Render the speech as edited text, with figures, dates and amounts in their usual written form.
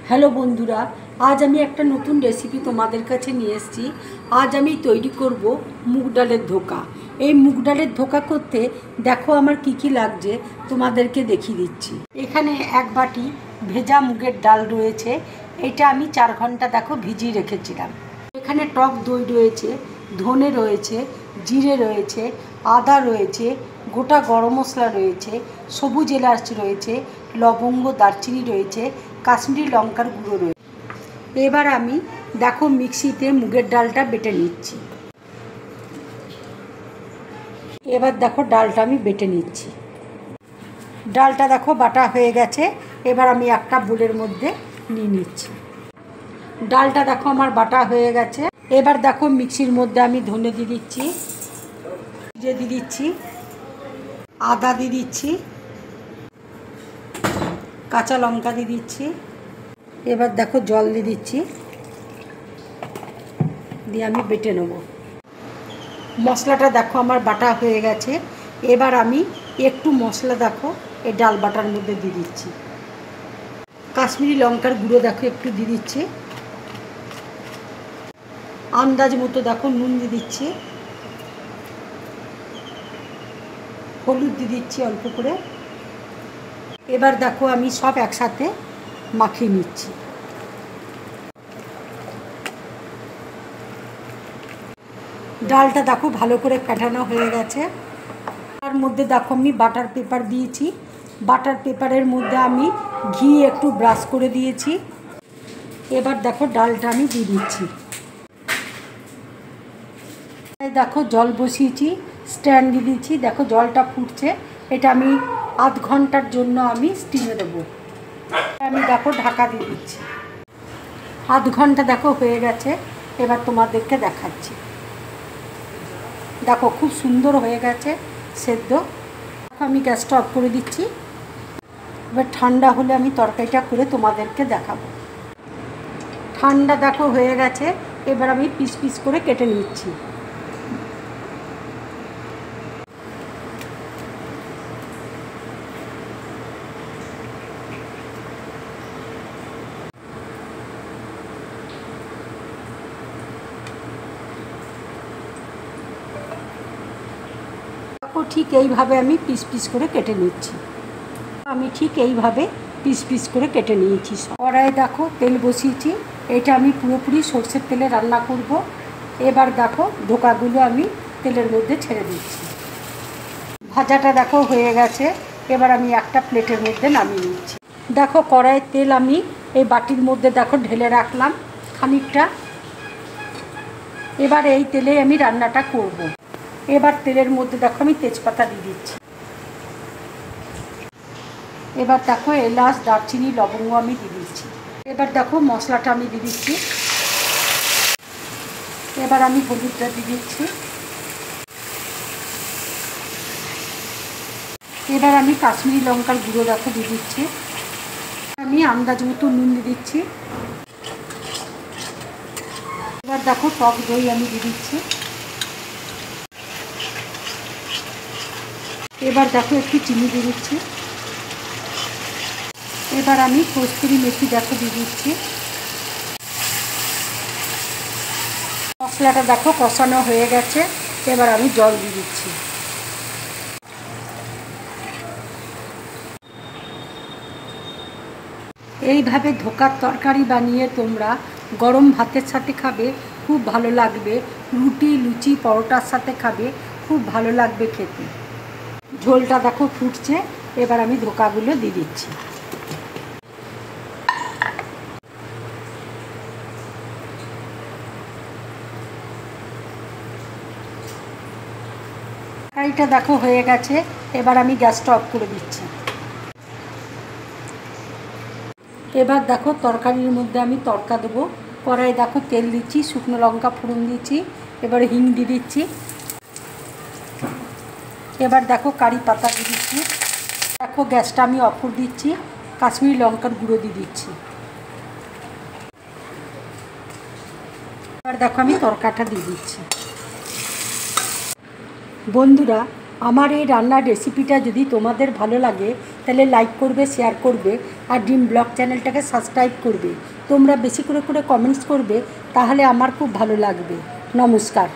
Hello বন্ধুরা, আজ আমি একটা নতুন রেসিপি তোমাদের কাছে নিয়ে এসেছি। আজ আমি তৈরি করব মুগ ডালের ধোকা। এই মুগ ডালের ধোকা করতে দেখো আমার কি কি লাগছে তোমাদেরকে দেখিয়ে দিচ্ছি। এখানে এক বাটি ভেজা মুগের ডাল রয়েছে, এটা আমি 4 ঘন্টা দেখো ভিজিয়ে রেখেছিলাম। এখানে টক দই রয়েছে, ধনে রয়েছে, জিরে রয়েছে, আদা রয়েছে, গোটা গরম মশলা রয়েছে, সবুজ এলাচ রয়েছে, লবঙ্গ দারচিনি রয়েছে, কাশ্মীরি লঙ্কার গুঁড়ো রয়েছে। এবার আমি দেখো মিক্সিতে মুগের ডালটা বেটে নিচ্ছি। এবার দেখো ডালটা আমি বেটে নিচ্ছি। ডালটা দেখো বাটা হয়ে গেছে। এবার আমি একটা বোলের মধ্যে নিয়ে নিচ্ছি। ডালটা দেখো আমার বাটা হয়ে গেছে। এবার দেখো মিক্সির মধ্যে আমি ধনে দিয়ে দিচ্ছি, জিরে দিয়ে দিচ্ছি, আদা দিয়ে দিচ্ছি, কাঁচা লঙ্কা দিয়ে দিচ্ছি। এবার দেখো জল দিয়ে দিচ্ছি, দিয়ে আমি বেটে নেব। মশলাটা দেখো আমার বাটা হয়ে গেছে। এবার আমি একটু মশলা দেখো এই ডাল বাটার মধ্যে দিয়ে দিচ্ছি। কাশ্মীরি লঙ্কার গুঁড়ো দেখো একটু দিয়ে দিচ্ছি, আন্দাজ মতো দেখো নুন দিয়ে দিচ্ছি, হলুদ দিয়ে দিচ্ছি অল্প করে। এবার দেখো আমি সব একসাথে মাখিয়ে নিচ্ছি। ডালটা দেখো ভালো করে কাটানো হয়ে গেছে। তার মধ্যে দেখো আমি বাটার পেপার দিয়েছি। বাটার পেপারের মধ্যে আমি ঘি একটু ব্রাশ করে দিয়েছি। এবার দেখো ডালটা আমি দিয়ে দিচ্ছি। দেখো জল বসিয়েছি, স্ট্যান্ড দিয়ে দিয়েছি, দেখো জলটা ফুটছে। এটা আমি আধ ঘন্টার জন্য আমি স্টিমে দেবো। আমি দেখো ঢাকা দিয়ে দিচ্ছি। আধ ঘন্টা দেখো হয়ে গেছে। এবার তোমাদেরকে দেখাচ্ছি। দেখো খুব সুন্দর হয়ে গেছে সেদ্ধ। আমি গ্যাসটা অফ করে দিচ্ছি। এবার ঠান্ডা হলে আমি তরকারিটা করে তোমাদেরকে দেখাবো। ঠান্ডা দেখো হয়ে গেছে। এবার আমি পিস পিস করে কেটে নিচ্ছি। ঠিক এইভাবে আমি পিস পিস করে কেটে নিচ্ছি। আমি ঠিক এইভাবে পিস পিস করে কেটে নিয়েছি। কড়াইয়ে দেখো তেল বসিয়েছি। এটা আমি পুরোপুরি সরষের তেলে রান্না করব। এবার দেখো ধোকাগুলো আমি তেলের মধ্যে ছেড়ে দিচ্ছি। ভাজাটা দেখো হয়ে গেছে। এবার আমি একটা প্লেটের মধ্যে নামিয়ে নিচ্ছি। দেখো কড়াইয়ের তেল আমি এই বাটির মধ্যে দেখো ঢেলে রাখলাম খানিকটা। এবার এই তেলে আমি রান্নাটা করব। এবার তেলের মধ্যে দেখো আমি তেজপাতা দিয়ে দিচ্ছি। এবার দেখো এলাচ দারচিনি লবঙ্গ আমি দিয়ে দিচ্ছি। এবার দেখো মশলাটা আমি দিয়ে দিচ্ছি। এবার আমি হলুদটা দিয়ে দিচ্ছি। এবার আমি কাশ্মীরি লঙ্কার গুঁড়ো দেখো দিয়ে দিচ্ছি। আমি আন্দাজ মতো নুন দিয়ে দিচ্ছি। এবার দেখো টক দই আমি দিয়ে দিচ্ছি। এবার দেখো একটু চিনি দিয়ে দিচ্ছি। এবার আমি কস্তুরি মেথি দেখো দিয়ে দিচ্ছি। মশলাটা দেখো কষানো হয়ে গেছে। এবার আমি জল দিয়ে দিচ্ছি। এইভাবে ধোকার তরকারি বানিয়ে তোমরা গরম ভাতের সাথে খাবে, খুব ভালো লাগবে। রুটি লুচি পরোটার সাথে খাবে, খুব ভালো লাগবে খেতে। ঝোলটা দেখো ফুটছে। এবার আমি ধোকাগুলো দিয়ে দিচ্ছি। তরকারিটা দেখো হয়ে গেছে। এবার আমি গ্যাসটা অফ করে দিচ্ছি। এবার দেখো তরকারির মধ্যে আমি তড়কা দেবো। কড়াই দেখো তেল দিচ্ছি, শুকনো লঙ্কা ফোড়ন দিচ্ছি, এবার হিং দিয়ে দিচ্ছি। এবার দেখো কারি পাতা দিয়ে দিচ্ছি। দেখো গ্যাসটা আমি অফ করে দিচ্ছি। কাশ্মীরি লঙ্কার গুঁড়ো দিয়ে দিচ্ছি। এবার দেখো আমি তরকাটা দিয়ে দিচ্ছি। বন্ধুরা, আমার এই রান্নার রেসিপিটা যদি তোমাদের ভালো লাগে তাহলে লাইক করবে, শেয়ার করবে, আর ড্রিম ব্লগ চ্যানেলটাকে সাবস্ক্রাইব করবে। তোমরা বেশি করে কমেন্টস করবে, তাহলে আমার খুব ভালো লাগবে। নমস্কার।